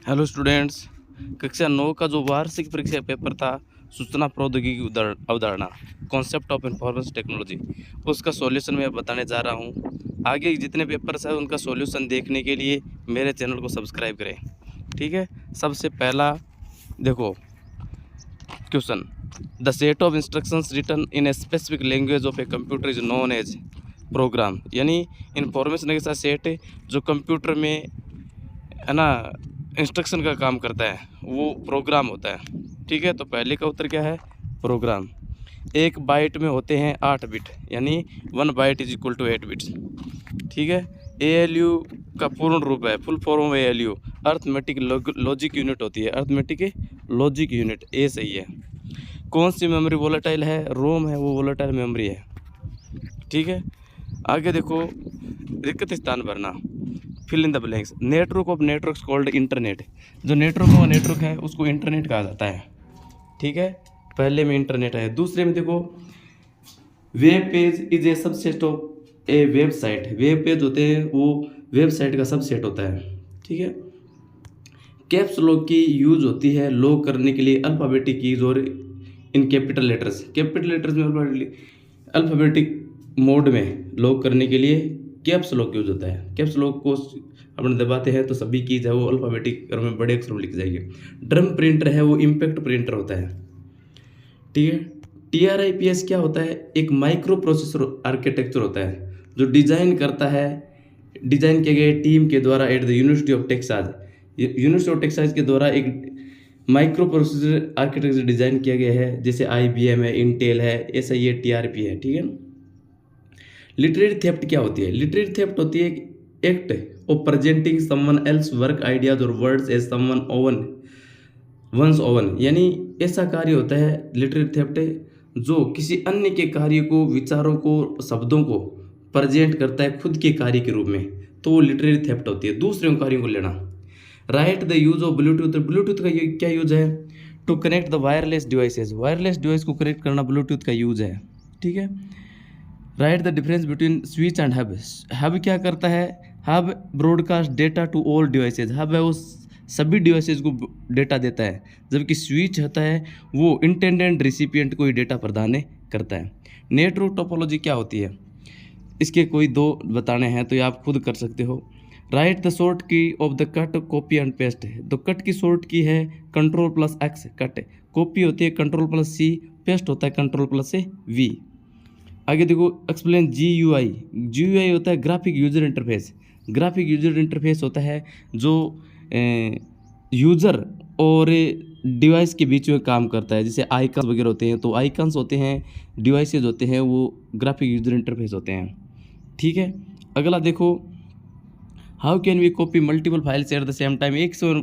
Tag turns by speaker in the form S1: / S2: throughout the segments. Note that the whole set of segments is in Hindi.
S1: Hello students. कक्षा 9 का जो वार्षिक परीक्षा पेपर था, सूचना प्रौद्योगिकी अवधारणा, कॉन्सेप्ट ऑफ इंफॉर्मेशन टेक्नोलॉजी, उसका सॉल्यूशन मैं बताने जा रहा हूँ। आगे जितने पेपर्स हैं उनका सॉल्यूशन देखने के लिए मेरे चैनल को सब्सक्राइब करें। ठीक है। सबसे पहला देखो question, the set of instructions written in a specific language of a computer is known as program. यानी इन्फॉर्मेशन का सेट जो कंप्यूटर में है ना इंस्ट्रक्शन का काम करता है वो प्रोग्राम होता है। ठीक है, तो पहले का उत्तर क्या है? प्रोग्राम। एक बाइट में होते हैं 8 बिट, यानी 1 byte is equal to 8 bits. ठीक है। ALU का पूर्ण रूप है, full form of ALU arithmetic logic unit होती है। अर्थमेटिक लॉजिक यूनिट, ए सही है। कौन सी मेमोरी वोलेटाइल है? रोम है, वो वोलेटाइल मेमोरी है। ठीक है। आगे देखो, रिक्त स्थान भरना, fill in the blanks. Network of networks called internet. जो नेटवर्क है उसको इंटरनेट कहा जाता है। ठीक है, पहले में इंटरनेट है। दूसरे में देखो, web page is a subset of A website. Web page होते हैं वो वेबसाइट का सबसेट होता है। ठीक है। कैप्स लॉक की यूज होती है लॉक करने के लिए अल्फ़ाबेटिक कीज और in capital letters. Capital letters में अल्फ़ाबेटिक मोड में लॉक करने के लिए कैप्स लॉक यूज होता है। कैप्स लॉक को अपन दबाते हैं तो सभी कीज है वो अल्फ़ाबेटिक क्रम में बड़े अक्षर में लिख जाएगी। ड्रम प्रिंटर है वो इम्पैक्ट प्रिंटर होता है। ठीक है। TRIPS क्या होता है? एक माइक्रो प्रोसेसर आर्किटेक्चर होता है जो डिज़ाइन करता है, डिज़ाइन किए गए टीम के द्वारा at the university of Texas. University of Texas के द्वारा एक माइक्रो प्रोसेसर आर्किटेक्चर डिज़ाइन किया गया है, जैसे IBM है, इंटेल है, ऐसा ये TRP है। ठीक है। लिटरेरी थेफ्ट क्या होती है? लिटरेरी थेफ्ट होती है act of presenting someone else work ideas और words as someone own one's own. यानी ऐसा कार्य होता है लिटरेरी थेफ्ट जो किसी अन्य के कार्य को, विचारों को, शब्दों को प्रेजेंट करता है खुद के कार्य के रूप में, तो वो लिटरेरी थेफ्ट होती है, दूसरे कार्यों को लेना। Write the use of Bluetooth. Bluetooth का क्या यूज है? To connect the wireless devices. Wireless device को कनेक्ट करना ब्लूटूथ का यूज है। ठीक है। Write the difference between switch and hub. Hub क्या करता है? Hub broadcast data to all devices. Hub है वो सभी डिवाइसेज को डेटा देता है, जबकि स्विच होता है वो इंटेंडेंट रिसिपिएंट को ही डेटा प्रदान करता है। नेटवर्क टोपोलॉजी क्या होती है? इसके कोई दो बताने हैं तो ये आप खुद कर सकते हो। राइट द शॉर्ट की of the cut, copy and paste है। तो कट की शॉर्ट की है Ctrl+X कट, कॉपी होती है Ctrl+C, पेस्ट होता है Ctrl+V। आगे देखो, एक्सप्लेन GUI। GUI होता है graphic user interface. Graphic user interface होता है जो यूज़र और डिवाइस के बीच में काम करता है, जैसे आइकन्स वगैरह होते हैं, तो आइकन्स होते हैं, डिवाइसेज होते हैं, वो ग्राफिक यूजर इंटरफेस होते हैं। ठीक है। अगला देखो, how can we copy multiple files at the same time. एक से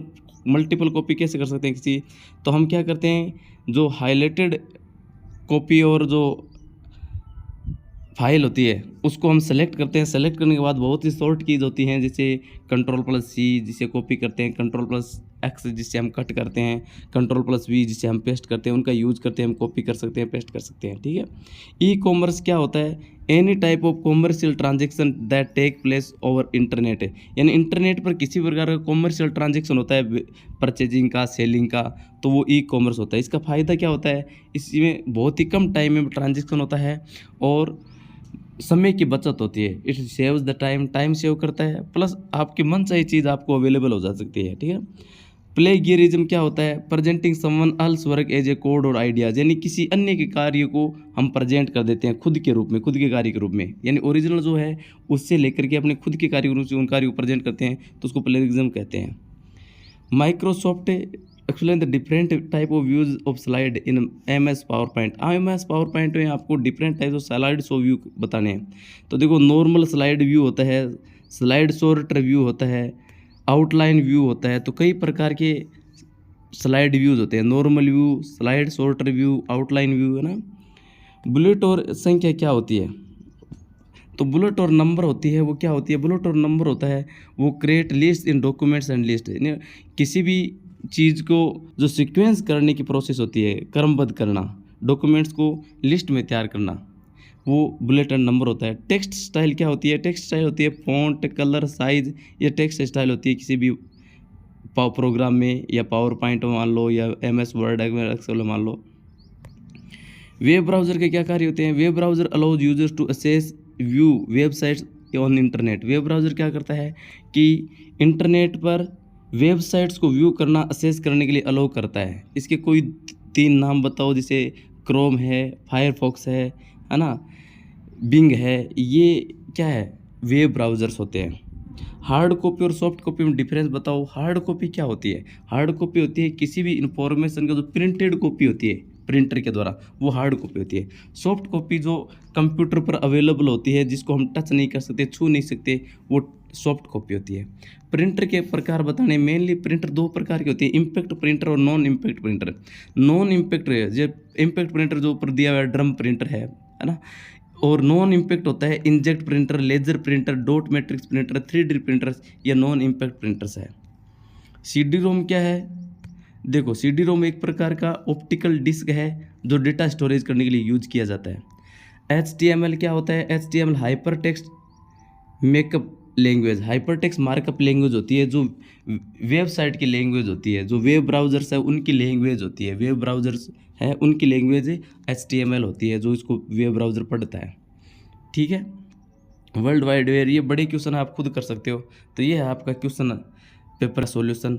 S1: मल्टीपल कॉपी कैसे कर सकते हैं किसी? तो हम क्या करते हैं, जो हाईलाइटेड कॉपी और जो फाइल होती है उसको हम सेलेक्ट करते हैं। सेलेक्ट करने के बाद बहुत ही शॉर्ट कीज होती हैं, जैसे Ctrl+C जिसे कॉपी करते हैं, Ctrl+X जिससे हम कट करते हैं, Ctrl+V जिसे हम पेस्ट करते हैं। उनका यूज करते हैं, हम कॉपी कर सकते हैं, पेस्ट कर सकते हैं। ठीक है। E-कॉमर्स क्या होता है? Any type of commercial transaction that take place over internet. यानी इंटरनेट पर किसी प्रकार का कॉमर्शियल ट्रांजेक्शन होता है, परचेजिंग का, सेलिंग का, तो वो E-कॉमर्स होता है। इसका फ़ायदा क्या होता है? इसमें बहुत ही कम टाइम में ट्रांजेक्शन होता है और समय की बचत होती है। It saves the time, time save करता है, प्लस आपकी मनचाही चीज़ आपको अवेलेबल हो जा सकती है। ठीक है। प्लेगियरिज्म क्या होता है? Presenting someone else work as a code और आइडियाज। यानी किसी अन्य के कार्य को हम प्रेजेंट कर देते हैं खुद के रूप में, खुद के कार्य के रूप में, यानी ओरिजिनल जो है उससे लेकर के अपने खुद के कार्य के रूप से उन कार्य को प्रेजेंट करते हैं, तो उसको प्लेगियरिज्म कहते हैं। Microsoft explain the different type of views of slide in MS power point में आपको different type of slide show view बताने हैं। तो देखो, नॉर्मल स्लाइड व्यू होता है, स्लाइड शॉर्ट व्यू होता है, आउटलाइन व्यू होता है। तो कई प्रकार के स्लाइड व्यूज होते हैं, normal view, slide short view, outline view, है ना। बुलेट और संख्या क्या होती है? तो बुलेट और नंबर होती है, वो क्या होती है? बुलेट और नंबर होता है वो create list in documents and list. किसी भी चीज़ को जो सीक्वेंस करने की प्रोसेस होती है, क्रमबद्ध करना, डॉक्यूमेंट्स को लिस्ट में तैयार करना, वो बुलेट एंड नंबर होता है। टेक्स्ट स्टाइल क्या होती है? टेक्स्ट स्टाइल होती है फॉन्ट, कलर, साइज। ये टेक्स्ट स्टाइल होती है किसी भी प्रोग्राम में या पावर पॉइंट में मान लो या MS वर्ड एक्सेल में मान लो। वेब ब्राउज़र के क्या कार्य होते हैं? Web browser allows users to access view websites on internet. Web browser क्या करता है कि इंटरनेट पर वेबसाइट्स को व्यू करना, असेस करने के लिए अलाउ करता है। इसके कोई 3 नाम बताओ, जैसे क्रोम है, फायरफॉक्स है ना, बिंग है। ये क्या है? वेब ब्राउज़र्स होते हैं। हार्ड कॉपी और सॉफ्ट कॉपी में डिफरेंस बताओ। हार्ड कॉपी क्या होती है? हार्ड कॉपी होती है किसी भी इंफॉर्मेशन का जो प्रिंटेड कॉपी होती है प्रिंटर के द्वारा, वो हार्ड कॉपी होती है। सॉफ्ट कॉपी जो कंप्यूटर पर अवेलेबल होती है, जिसको हम टच नहीं कर सकते, छू नहीं सकते, वो सॉफ्ट कॉपी होती है। प्रिंटर के प्रकार बताने, मेनली प्रिंटर 2 प्रकार की होती है, इम्पैक्ट प्रिंटर और non impact printer. Non impact जो इम्पैक्ट प्रिंटर जो ऊपर दिया हुआ है, ड्रम प्रिंटर है ना, और नॉन इम्पैक्ट होता है inkjet printer, laser printer, dot matrix printer, 3D printers, या नॉन इम्पैक्ट प्रिंटर्स है। CD रोम क्या है? देखो, CD रोम एक प्रकार का ऑप्टिकल डिस्क है जो डेटा स्टोरेज करने के लिए यूज किया जाता है। HTML क्या होता है? HTML hyper text makeup language, hyper text markup language होती है, जो वेबसाइट की लैंग्वेज होती है, जो वेब ब्राउज़र्स है उनकी लैंग्वेज होती है। वेब ब्राउज़र्स है उनकी लैंग्वेज HTML होती है, जो इसको वेब ब्राउज़र पढ़ता है। ठीक है। वर्ल्ड वाइड वेयर, ये बड़े क्वेश्चन आप खुद कर सकते हो। तो ये है आपका क्वेश्चन पेपर सॉल्यूशन।